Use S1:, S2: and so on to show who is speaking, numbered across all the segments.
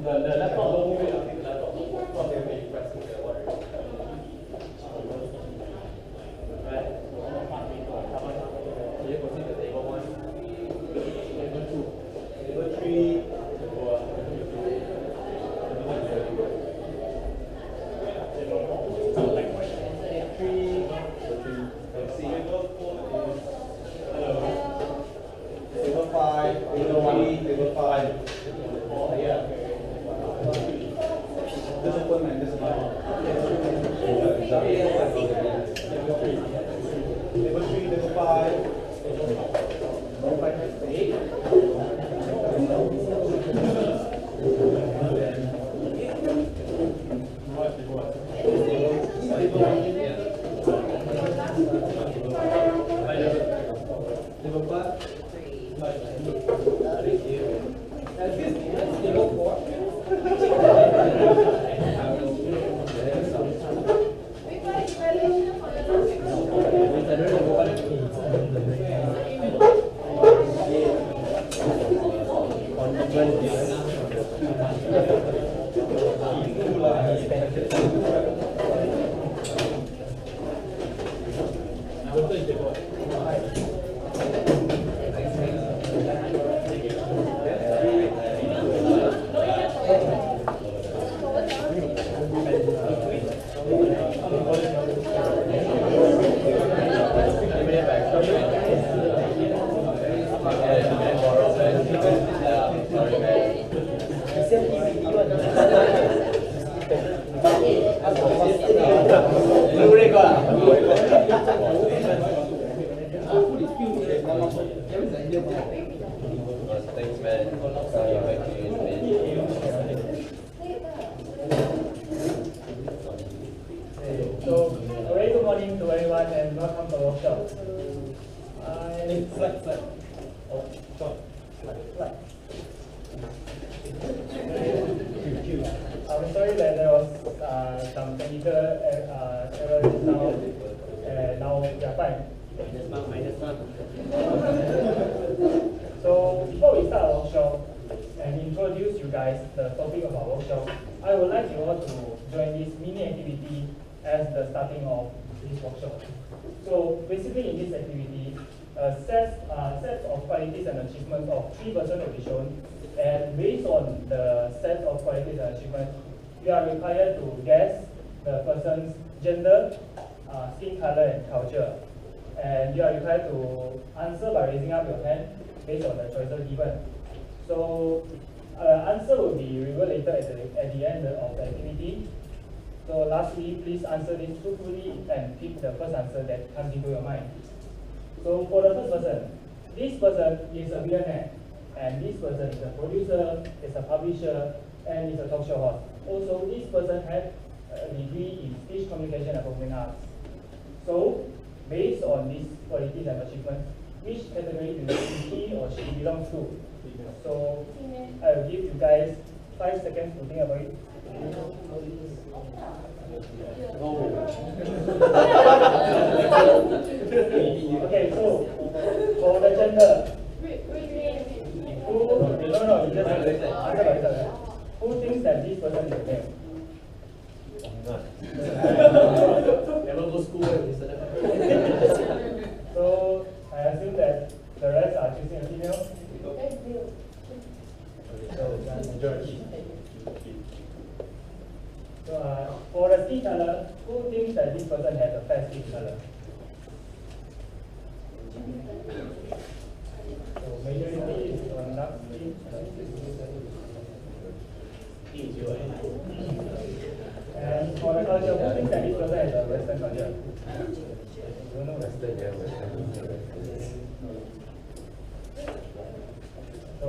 S1: The laptop don't move it. I think the laptop don't move. Because they'll be pressing the water. Right? You can see the table 1, table 2, table 3, table 3. Let's see. Table 5, table 3, table 5. Yeah. This is one man, this is mine. Table 3, table 5. Table 5, 8. Table 5. Thanks, man.
S2: So, very good morning to everyone and welcome to the workshop. I'm sorry that there was some technical error just now, and now we are fine. So before we start our workshop and introduce you guys the topic of our workshop, I would like you all to join this mini activity as the starting of this workshop. So basically in this activity, sets of qualities and achievements of 3 persons will be shown, and based on the set of qualities and achievements, you are required to guess the person's gender, skin color and culture. And you are required to answer by raising up your hand based on the choices given. So answer will be revealed later at the end of the activity. So lastly, please answer this truthfully and pick the first answer that comes into your mind. So for the first person, this person is a billionaire, and this person is a producer, is a publisher, and is a talk show host. Also, this person had a degree in speech communication and performing arts. So, based on these qualities and achievements, which category do you think he or she belongs to? So, I will give you guys 5 seconds to think about it. Okay, so for the gender, no, you just answer by yourself. Who thinks that this person is a male?
S1: Never go school.
S2: So I assume that the rest are choosing a female. So that's majority. So for the skin color, who thinks that this person has a fair skin color? So majority is on dark skin. And for the culture, who thinks that this person has a Western culture? Don't know Western, yeah, Western. So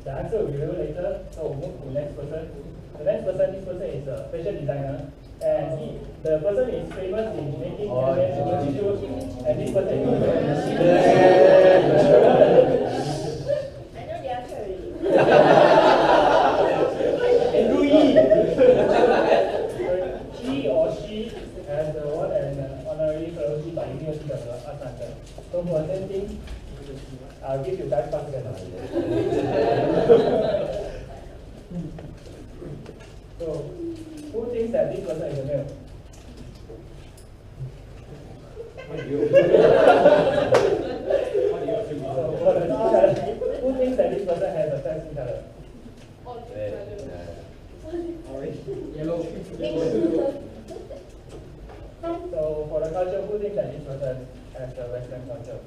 S2: the answer will be revealed later. So we'll move to the next person. The next person, this person is a fashion designer, and the person is famous in making handbags, shoes, and this person is
S3: I know the answer already.
S2: Andrew Yee. He or she has won an honorary fellowship by University of Atlanta. So for the same thing, I'll give you guys 5 seconds. So, who thinks that this person is a male? Who thinks that this person has a fair skin color?
S1: Yellow.
S2: So for the culture, who thinks that this person has the Western culture?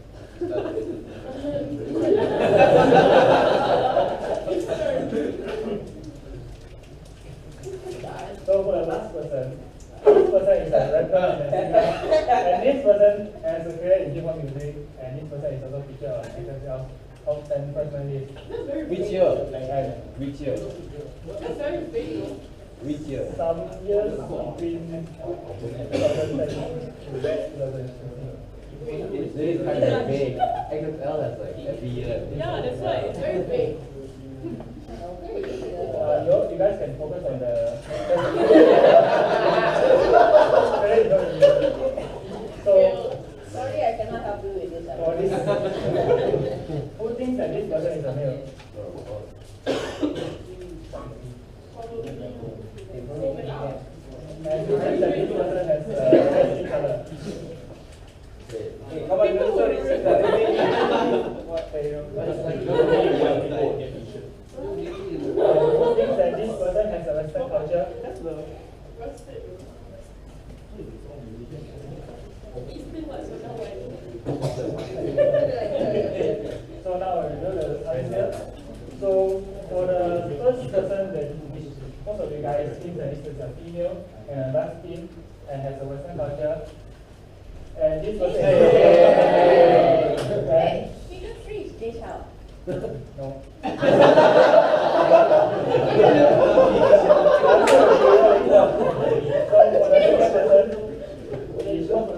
S2: So for the last person, this person is a rapper and this person has a career in hip hop music, and this person is also featured on XXL's top 10 personalities.
S4: Which year?
S2: And
S4: Which year?
S3: That's very big.
S4: Which year?
S2: some years between 2013 to 2015.
S4: It's really kind of big. XXL has like every year.
S3: Yeah, that's why it's very big.
S2: You guys can focus on the. So,
S3: Sorry, I cannot help you with this.
S2: for this, who thinks that this person is a male? And who thinks that this person has red skin color? How about you? Sorry, who thinks that this person has a Western culture? So now we know the answer. So for the first person, that most of you guys think that this is a female and dark skin and has a Western culture. And this person
S3: Figure 3 is this how?
S2: no.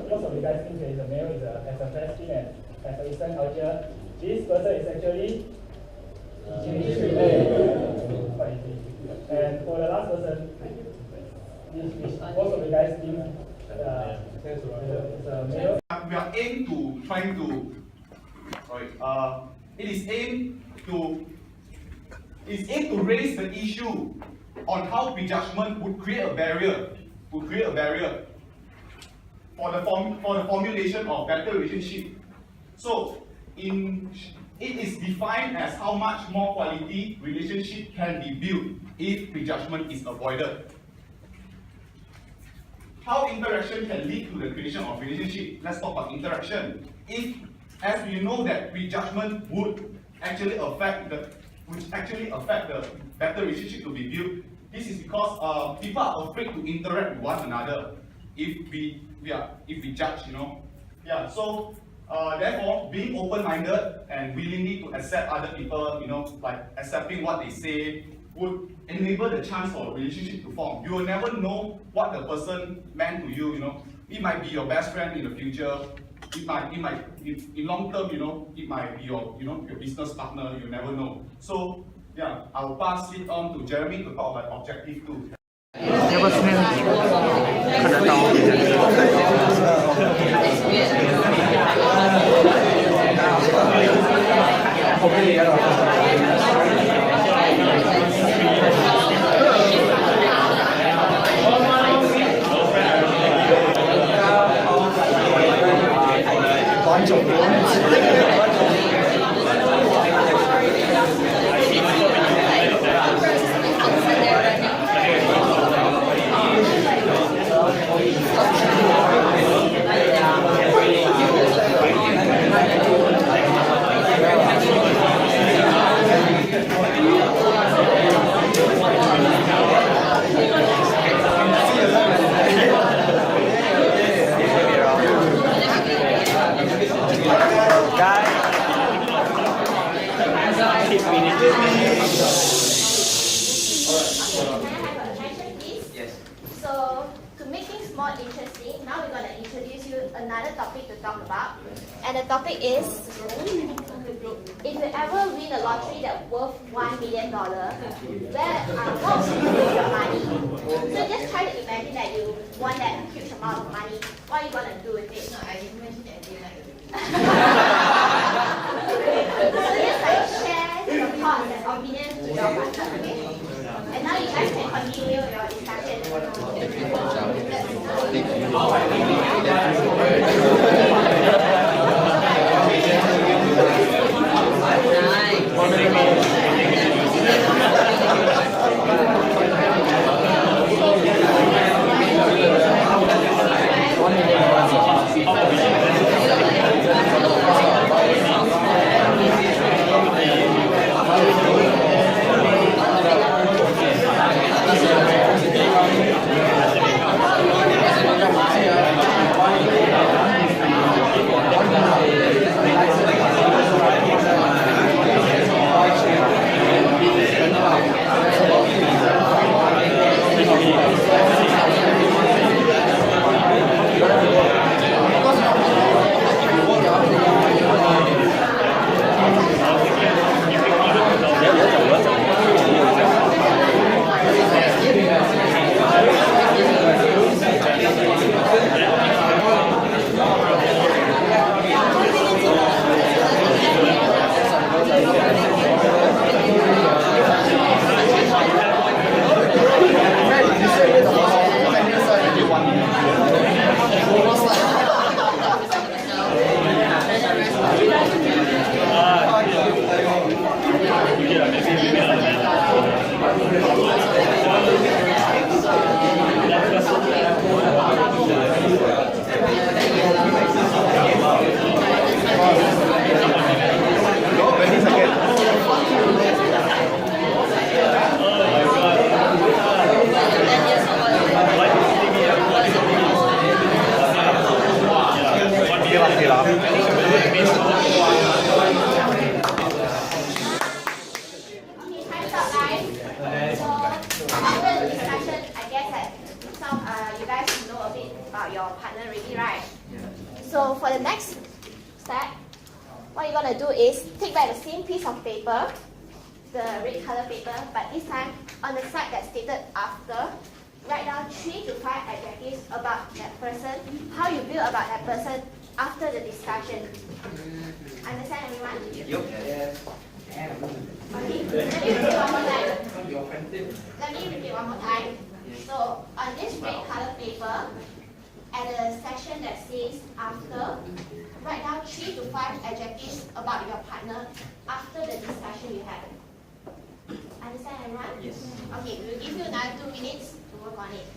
S2: Most of you guys think that is a male, has a fair skin and has a Eastern culture. This person is actually Jewish. Quite easy. And for the last person, most of you guys think is a male.
S5: We are aimed to trying to, it is aimed to raise the issue on how prejudgment would create a barrier, for the formulation of better relationship. So, it is defined as how much more quality relationship can be built if prejudgment is avoided. How interaction can lead to the creation of relationship? Let's talk about interaction. As we know that prejudgment would actually affect the better relationship to be built. This is because people are afraid to interact with one another if we judge, Yeah. So therefore, being open-minded and willingly to accept other people, like accepting what they say, would enable the chance for a relationship to form. You will never know what the person meant to you. It might be your best friend in the future. It might in long term, it might be your business partner. You never know. So yeah, I will pass it on to Jeremy to talk about objective 2.
S6: 要不顺便看得到。
S7: So, to make things more interesting, now we're going to introduce you another topic to talk about. And the topic is, if you ever win a lottery that's worth $1 million, what would you do with your money? So just try to imagine that you won that huge amount of money. What are you going to do with it? No, I didn't mention that. So just like share your thoughts and opinions with your partner, okay? And now you guys can continue your time's up, guys. So after the discussion, I guess that you guys know a bit about your partner already, right? So for the next step, what you're gonna do is take back the same piece of paper, the red color paper, but this time on the side that's stated after, write down 3 to 5 adjectives about that person, how you feel about that person after the discussion. Understand, everyone?
S4: Yes.
S7: Okay, let me repeat one more time. So on this red color paper, at the section that says after, write down 3 to 5 adjectives about your partner after the discussion you had. Understand, everyone?
S4: Yes.
S7: Okay, we will give you another 2 minutes to work on it.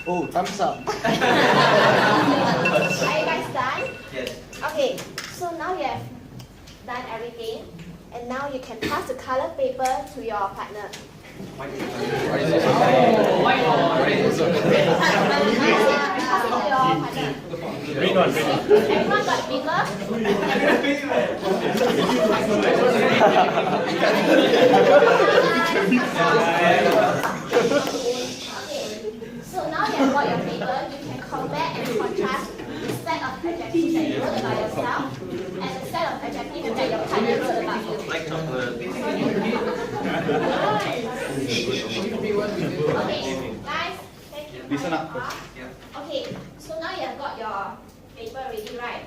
S4: Oh, thumbs up.
S7: Are you guys done?
S4: Yes.
S7: Okay, so now you have done everything, and now you can pass the color paper to your partner. Pass it to your partner.
S1: Green one.
S7: Everyone got paper? So now you have got your paper, you can compare and contrast the set of adjectives that you wrote about yourself and the set of adjectives that your partner wrote about you.
S4: Like chocolate.
S7: Okay, guys, thank you.
S5: Listen up.
S7: Okay, so now you have got your paper ready, right?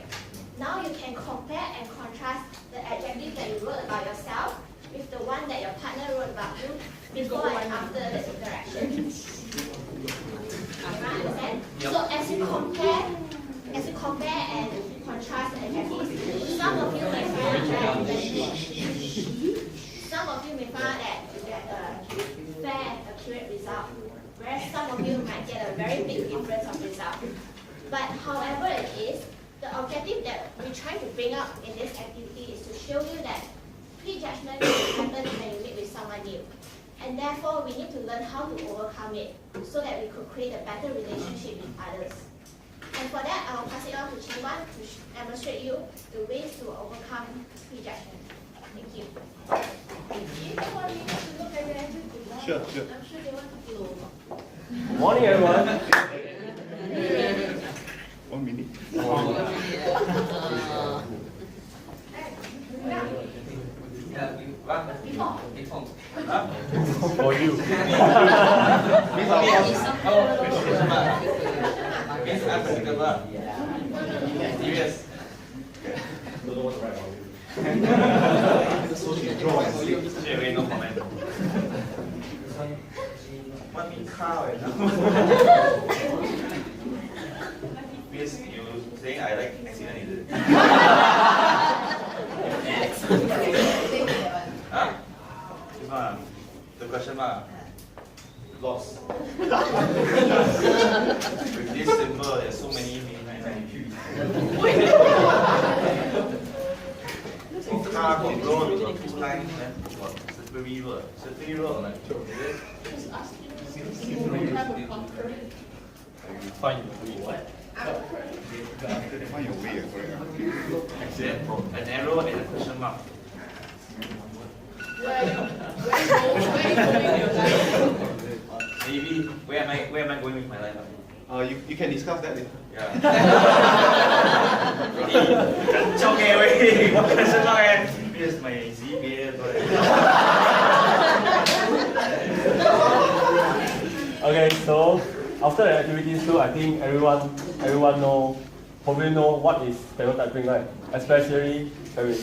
S7: Now you can compare and contrast the adjective that you wrote about yourself with the one that your partner wrote about you before and after the interaction. Understand? So as you compare and contrast the adjectives, some of you may find that you get a fair and accurate result, whereas some of you might get a very big difference of result. But however it is, the objective that we're trying to bring up in this activity is to show you that prejudgment can happen when you meet with someone new. And therefore, we need to learn how to overcome it so that we could create a better relationship with others. And for that, I'll pass it on to Chi-Wan to demonstrate you the ways to overcome prejudgment. Thank you.
S5: Sure.
S3: I'm sure they want to blow.
S4: Morning, everyone.
S5: 1 minute.
S1: For you.
S4: Miss unpredictable. Serious. Straight away, no comment. What mean cow? Miss, you saying I like accident, is it? Huh? This one, the question mark. Lost. With this symbol, there's so many meanings. Car got road got 2 lines, then got slippery road. Slippery road, like, is it?
S3: Just asking if you have a bunker.
S1: Find what?
S5: Find your way, correct.
S4: Then an arrow and a question mark.
S3: Where you going your life?
S4: Maybe where am I going with my life?
S5: You can discuss that later.
S4: Yeah. Okay, wait. What question mark? Here's my CBA.
S1: Okay, so after the activities too, I think everyone probably know what is stereotyping, right? Especially Harry.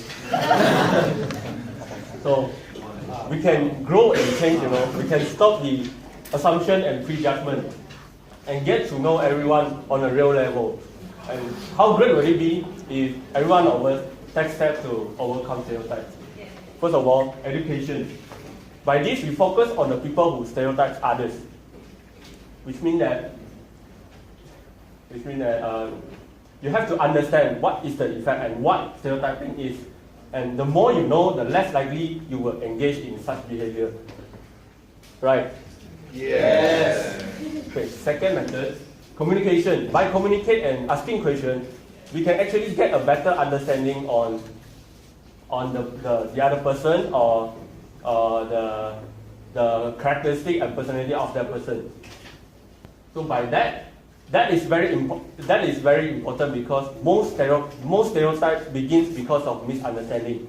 S1: So we can grow and change, we can stop the assumption and prejudgment and get to know everyone on a real level. And how great would it be if everyone of us takes steps to overcome stereotypes? First of all, education. By this, we focus on the people who stereotype others, which means that you have to understand what is the effect and what stereotyping is. And the more you know, the less likely you will engage in such behavior. Right?
S4: Yes.
S1: Okay, second method, communication. By communicate and asking questions, we can actually get a better understanding on the other person or the characteristic and personality of that person. So by that is very important because most stereotypes begins because of misunderstanding.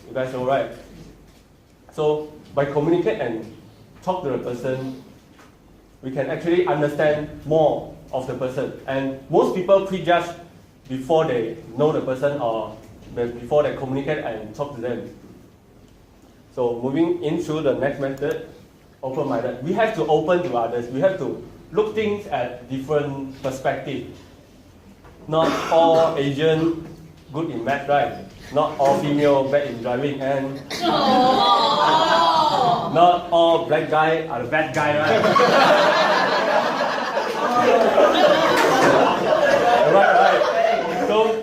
S1: You guys know, right? So by communicate and talk to the person, we can actually understand more of the person. And most people prejudge before they know the person or before they communicate and talk to them. So moving into the next method, open-minded. We have to open to others. We have to look things at different perspectives. Not all Asian good in math, right? Not all female bad in driving, and not all black guy are the bad guy, right? right. So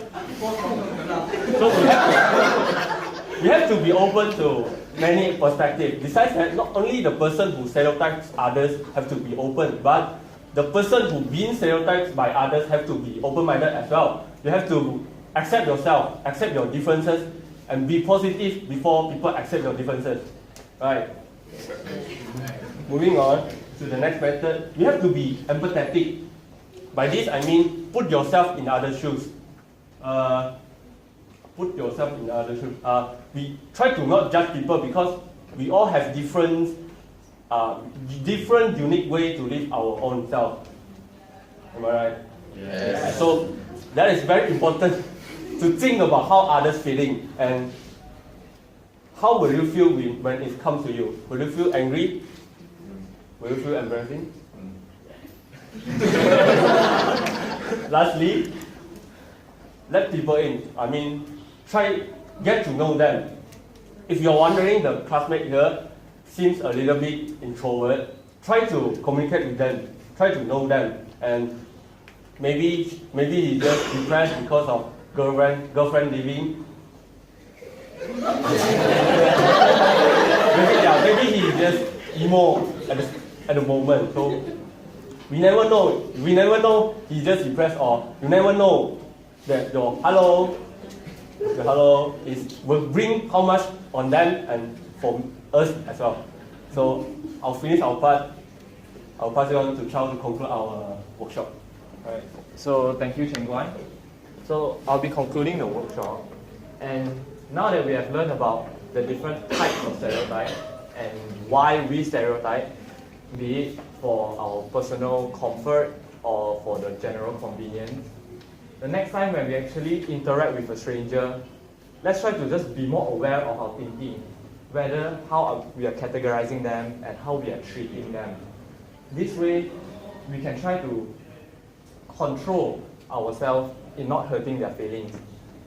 S1: we have to be open to many perspectives. Besides that, not only the person who stereotypes others have to be open, but the person who being stereotyped by others have to be open-minded as well. You have to accept yourself, accept your differences, and be positive before people accept your differences. Right? Moving on to the next method, you have to be empathetic. By this I mean put yourself in others' shoes. Put yourself in others' shoes. We try to not judge people because we all have different unique way to live our own self. Am I right?
S4: Yes.
S1: So that is very important to think about how others feeling and how will you feel when it comes to you. Will you feel angry? Will you feel embarrassing? Lastly, let people in. I mean, get to know them. If you're wondering, the classmate here seems a little bit introvert, try to communicate with them, try to know them, and maybe he's just depressed because of girlfriend leaving. maybe he's just emo at the moment. So we never know he's just depressed, or you never know that your hello will bring how much on them and for us as well. So I'll finish our part. I'll pass it on to Charles to conclude our workshop.
S8: Right. So thank you, Cheng Guan. So I'll be concluding the workshop. And now that we have learned about the different types of stereotype and why we stereotype, be it for our personal comfort or for the general convenience, the next time when we actually interact with a stranger, let's try to just be more aware of our thinking, whether how we are categorizing them and how we are treating them. This way, we can try to control ourselves in not hurting their feelings.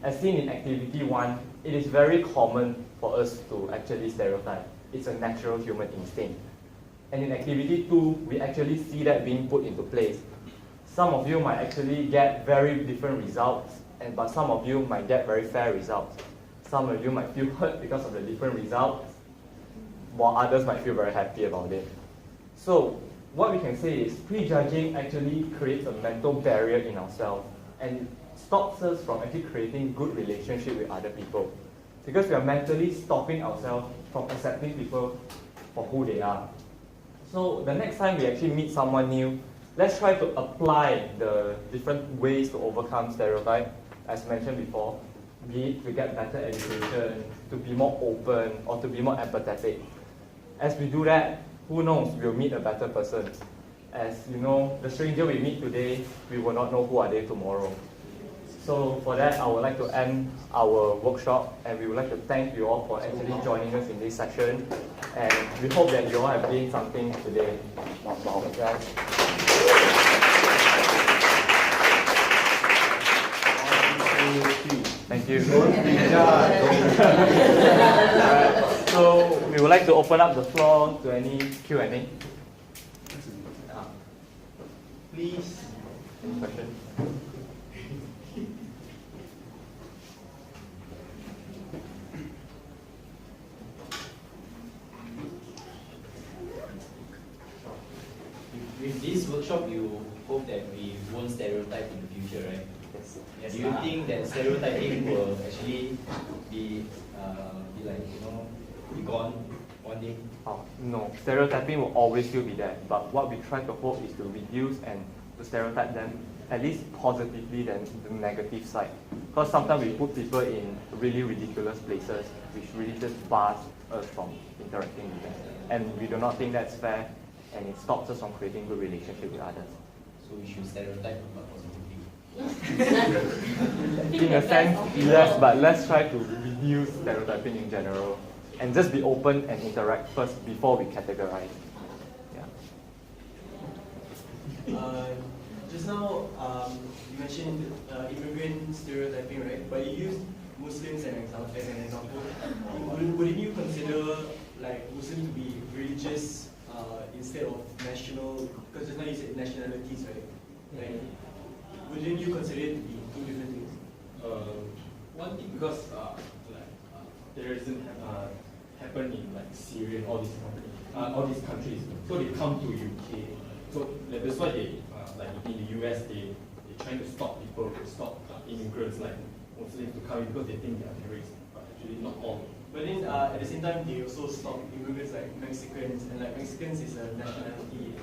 S8: As seen in activity 1, it is very common for us to actually stereotype. It's a natural human instinct. And in activity 2, we actually see that being put into place. Some of you might actually get very different results, but some of you might get very fair results. Some of you might feel hurt because of the different results, while others might feel very happy about it. So what we can say is prejudging actually creates a mental barrier in ourselves and stops us from actually creating good relationship with other people, because we are mentally stopping ourselves from accepting people for who they are. So the next time we actually meet someone new, let's try to apply the different ways to overcome stereotype, as mentioned before. be it to get better education, to be more open, or to be more empathetic. As we do that, who knows, we'll meet a better person. As you know, the stranger we meet today, we will not know who are they tomorrow. So for that, I would like to end our workshop, and we would like to thank you all for actually joining us in this session. And we hope that you all have gained something today. Thank you. Alright, so we would like to open up the floor to any Q&A. Please. Any questions?
S9: With this workshop, you hope that we won't stereotype in the future, right? Yes. Do you think that stereotyping will actually be like, be gone one day?
S8: No, stereotyping will always still be there. But what we try to hope is to reduce and to stereotype them at least positively than the negative side. Because sometimes we put people in really ridiculous places, which really just bars us from interacting with them. And we do not think that's fair, and it stops us from creating good relationship with others.
S9: So we should stereotype but positively.
S8: In a sense, yes, but let's try to reduce stereotyping in general and just be open and interact first before we categorize. Yeah.
S10: Just now, you mentioned immigrant stereotyping, right? But you used Muslims as an example. Wouldn't you consider like Muslims to be religious instead of national? Because just now you said nationalities, right? Like, wouldn't you consider it to be two different things?
S11: One thing, because terrorism happen in like Syria and all these countries. So they come to UK. So that's why they like in the US they're trying to stop people, to stop immigrants like Muslims to come in because they think they are terrorists, but actually not all.
S10: But then at the same time, they also stop immigrants like Mexicans, and like Mexicans is a nationality,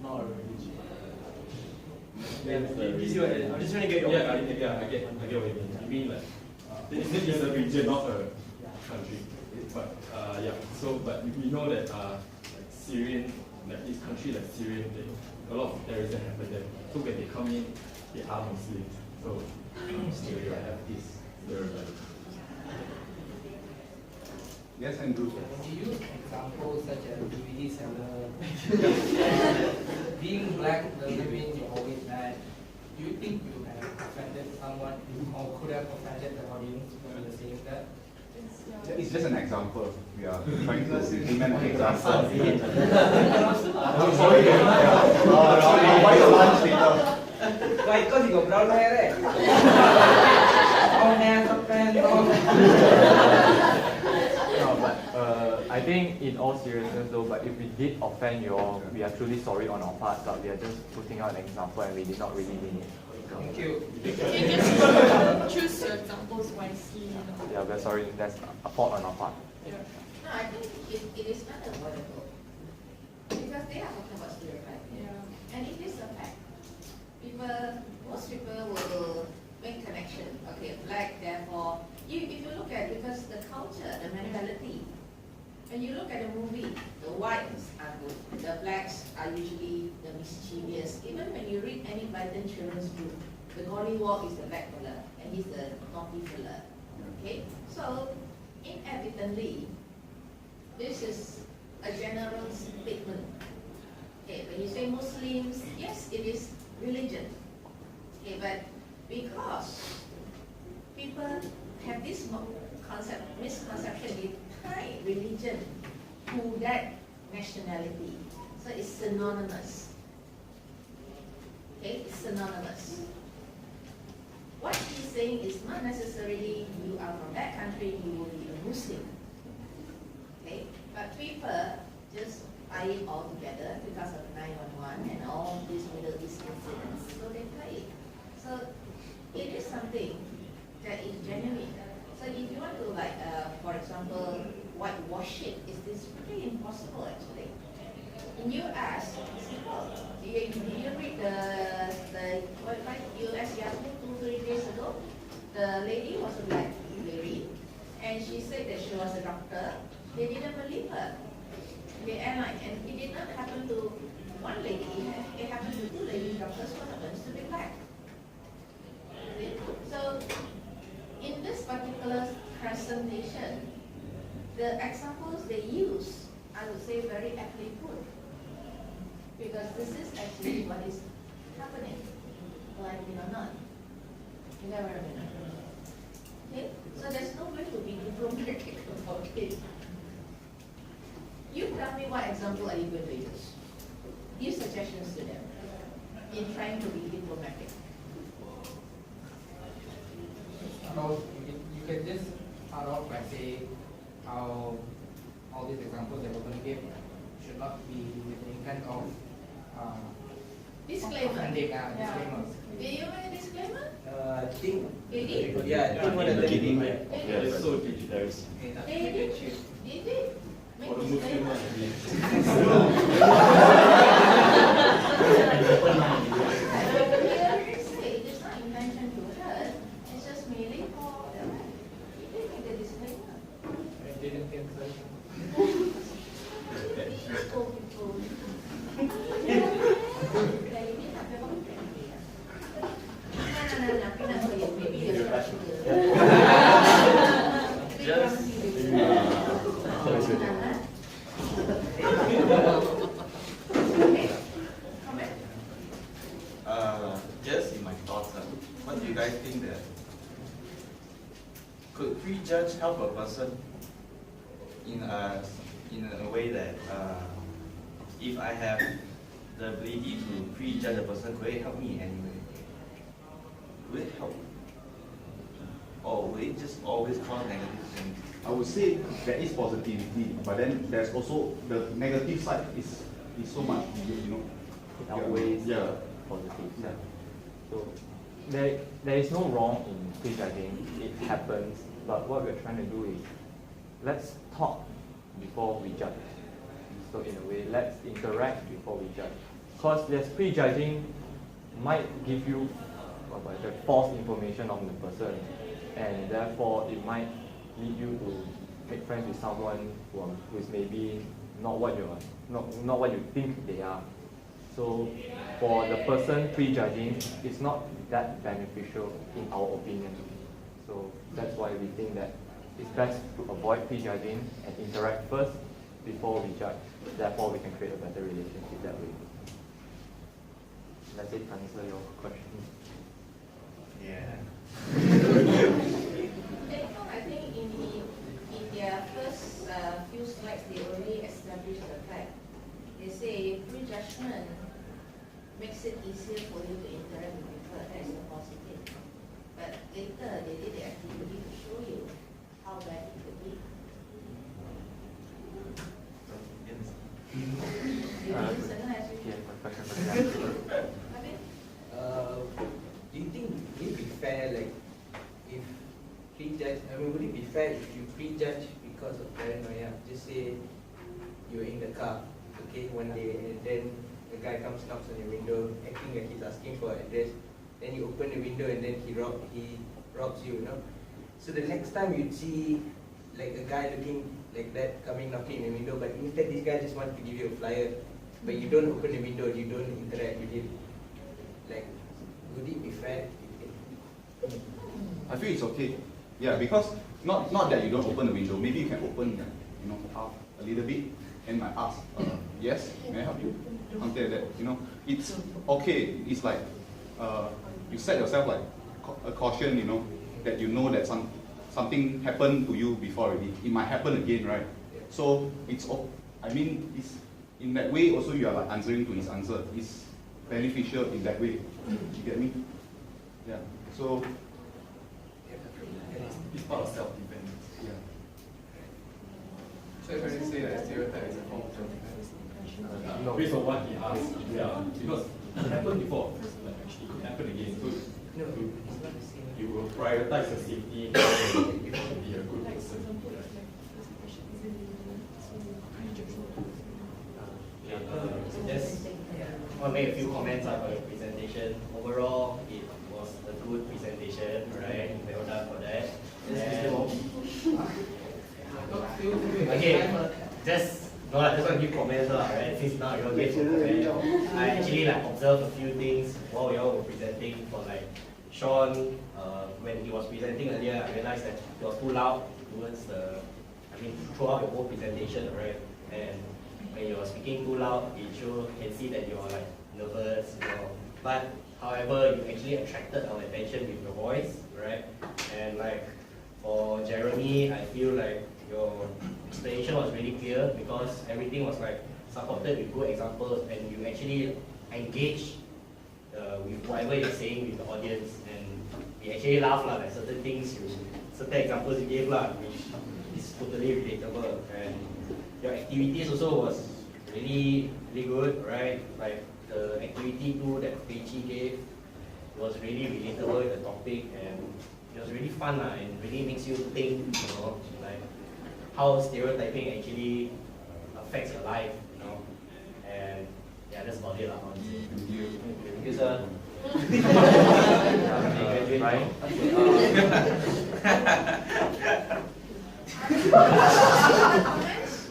S10: not a religion. You see what I mean? I'm just trying to get your opinion.
S11: I get what you mean. You mean like it's a region, not a country. But yeah. So but we know that like Syrian, like this country like Syria, a lot of terrorism happen there. So when they come in, they are Muslims. So still you have this stereotype.
S5: Yes, Andrew.
S12: You use examples such as DVD seller. Being black doesn't mean you're always bad. Do you think you have offended someone or could have offended the audience when you're saying that?
S5: It's just an example. We are trying to implement an example. I'm sorry. I'll buy your lunch later.
S12: Why? Because you got brown hair, right? Brown hair,
S8: No, but I think in all seriousness though, but if we did offend you all, we are truly sorry on our part, but we are just putting out an example and we did not really mean it.
S12: Thank you.
S13: You just choose your examples wisely.
S8: Yeah, we're sorry, that's a fault on our part.
S13: Yeah.
S3: No, I think it is not avoidable. Because they are talking about stereotype.
S13: Yeah.
S3: And it is a fact. Most people will make connection. Okay, black, therefore, if you look at, because the culture, the mentality, when you look at a movie, the whites are good, the blacks are usually the mischievous. Even when you read any Brighton children's book, the Gollywog is the black fella, and he's the naughty fella. Okay, so inevitably, this is a general statement. Okay, when you say Muslims, yes, it is religion. Okay, but because people have this misconception, they tie religion to that nationality. So it's synonymous. Okay, it's synonymous. What he's saying is not necessarily you are from that country, you will be a Muslim. Okay, but people just tie it all together because of 911 and all these Middle East incidents. So they tie it. So it is something that is genuine. So if you want to like, for example, whitewash it, is pretty impossible actually. In US, do you read the US Yahoo 2-3 days ago? The the lady was a black lady, and she said that she was a doctor. They didn't believe her. The airline, and it did not happen to one lady. It happened to two lady doctors who happens to be black. See? So, in this particular presentation, the examples they use, I would say, very aptly put, because this is actually what is happening, like it or not. You never know. Okay? So there's no way to be diplomatic about it. You tell me what example are you going to use? Give suggestions to them in trying to be diplomatic.
S12: So you can just start off by saying how all these examples that we're going to give should not be with the intent of
S3: Disclaimer.
S12: offending,
S3: Yeah.
S12: disclaimers.
S3: Did you make a disclaimer?
S9: I think.
S3: They did?
S9: Yeah, I think one of the beginning.
S3: They did?
S11: So there's
S3: They did? Did they make
S11: for the
S3: disclaimer? It is not intention to hurt, it's just merely for the right. He did make a disclaimer.
S12: I didn't think so.
S3: Oh, people. Like, you didn't have your own family. No, peanut for you. Maybe you're special.
S4: Just in my thoughts, what do you guys think that could prejudge help a person in a way that if I have the ability to prejudge a person, could it help me in any way? Will it help? Or will it just always cause negative things?
S5: I would say there is positivity, but then there's also the negative side is so much,
S8: It outweighs the positive side. So there is no wrong in prejudging. It happens, but what we're trying to do is let's talk before we judge. So in a way, let's interact before we judge. Because there's prejudging might give you the false information on the person, and therefore it might lead you to make friends with someone who is maybe not what you think they are. So for the person prejudging, it's not that beneficial in our opinion. So that's why we think that it's best to avoid prejudging and interact first before we judge. Therefore, we can create a better relationship that way. Does it answer your question?
S4: Yeah.
S3: I think in their first few slides, they already established the fact. They say prejudgment makes it easier for you to interact with people. That is the positive. But later, they did the activity to show you how bad it could be.
S9: Do you think would it be fair, like, if prejudge? I mean, would it be fair if you prejudge because of paranoia? Just say you're in the car, okay, one day, and then the guy comes, knocks on your window, acting like he's asking for an address. Then you open the window, and then he robs you, So the next time you see like a guy looking like that coming knocking in the window, but instead this guy just wants to give you a flyer, but you don't open the window, you don't interact with him. Like, would it be fair?
S5: I feel it's okay. Yeah, because not that you don't open the window. Maybe you can open, up a little bit, and might ask, yes, may I help you? Something like that. It's okay. It's like you set yourself like a caution. That that something happened to you before already. It might happen again, right? So it's in that way also you are like answering to his answer. It's beneficial in that way. You get me? Yeah. So
S11: it's part of self-defense.
S5: Yeah.
S11: So if I just say that stereotype is a form of self-defense, no, based on what he asked, yeah, because it happened before, but actually it could happen again. So you will prioritize your safety and be a good person.
S9: Just want to make a few comments about your presentation. Overall, it was a good presentation, right? Well done.
S14: Okay, just want to give comments right? Since now you all get to comment, I actually observed a few things while you all were presenting. For Sean, when he was presenting earlier, I realized that he was too loud towards throughout the whole presentation, right? And when you were speaking too loud, it sure can see that you're nervous, But however, you actually attracted our attention with your voice, right? And for Jeremy, I feel your explanation was really clear because everything was supported with good examples, and you actually engaged with whatever you're saying with the audience, and we actually laugh certain things, certain examples you gave which is totally relatable, and your activities also was really good, right? The activity 2 that Pechi gave was really relatable with the topic, and it was really fun and really makes you think, how stereotyping actually affects your life, and yeah, that's about it. Thank you. Thank you, sir.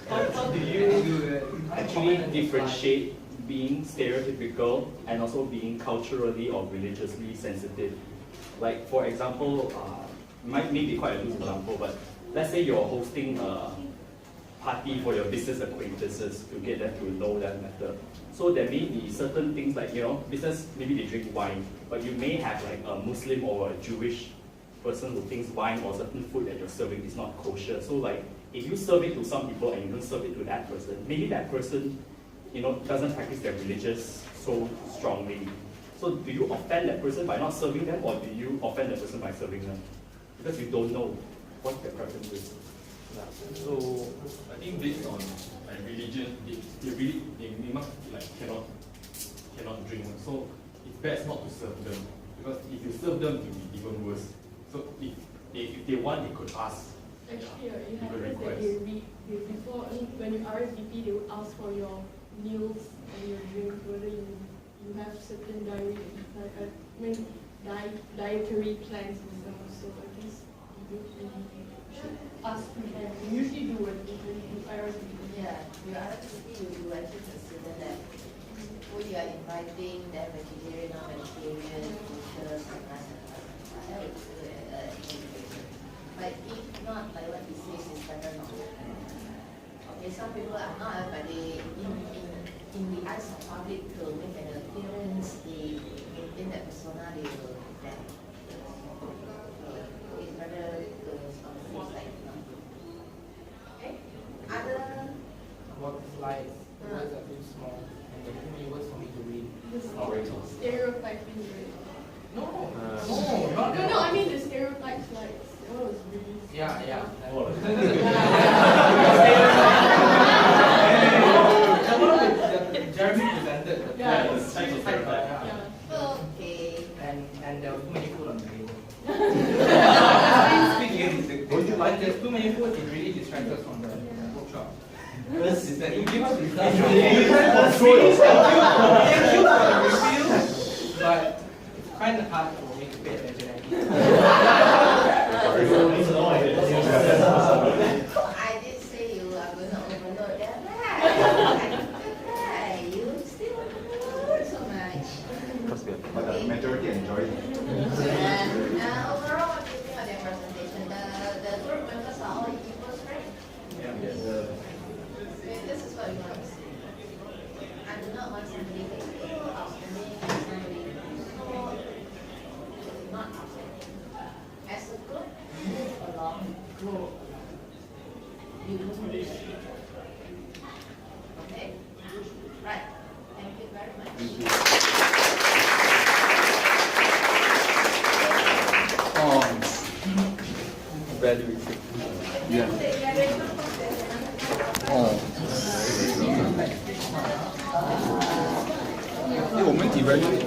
S11: How do you actually differentiate being stereotypical and also being culturally or religiously sensitive? For example, might be quite a loose example, but let's say you're hosting a party for your business acquaintances to get them to know that matter. So there may be certain things business, maybe they drink wine, but you may have a Muslim or a Jewish person who thinks wine or certain food that you're serving is not kosher. So if you serve it to some people and you don't serve it to that person, maybe that person doesn't practice their religious so strongly. So do you offend that person by not serving them, or do you offend that person by serving them? Because you don't know what their preference is.
S15: So I think based on religion, they must cannot drink. So it's best not to serve them, because if you serve them, it will be even worse. So if they want, they could ask.
S13: Actually, it happens that before when you RSVP, they will ask for your meals and your drink, whether you have certain dietary plans and stuff. So I guess you should ask them. You usually do it if RSVP.
S3: Yeah, you RSVP, you actually consider that who you are inviting, that vegetarian or vegetarian, kosher, that would do an indication. But if not, like what he says, is better not. Okay, some people are not, but they in the eyes of public to make an appearance, they maintain that persona, they will pretend. So it's better to not. Okay? Other
S12: About the slides, the words are too small, and there are too many words for me to read.
S13: Stereotyping, right?
S12: No,
S13: No, I mean the stereotype slides. That was really.
S12: Yeah. Jeremy presented the
S3: okay.
S12: And there were too many food on the table. But there's too many food, it really distracts us from the workshop.
S14: Is that you give us
S12: but it's kind of hard for me to pay attention.
S3: I did say you are going to overload that, right? You still overload so much.
S5: But the majority enjoy it.
S3: Overall, what do you think of their presentation? The group members are all equals, right? This is what we want to see. I do not want somebody to be outstanding and somebody so not outstanding. As a group, move along, grow. You move this. Okay? Right. Thank you very much.
S5: Thank you.
S11: Evaluation.
S3: Yeah.
S5: Oh. 我们 evaluate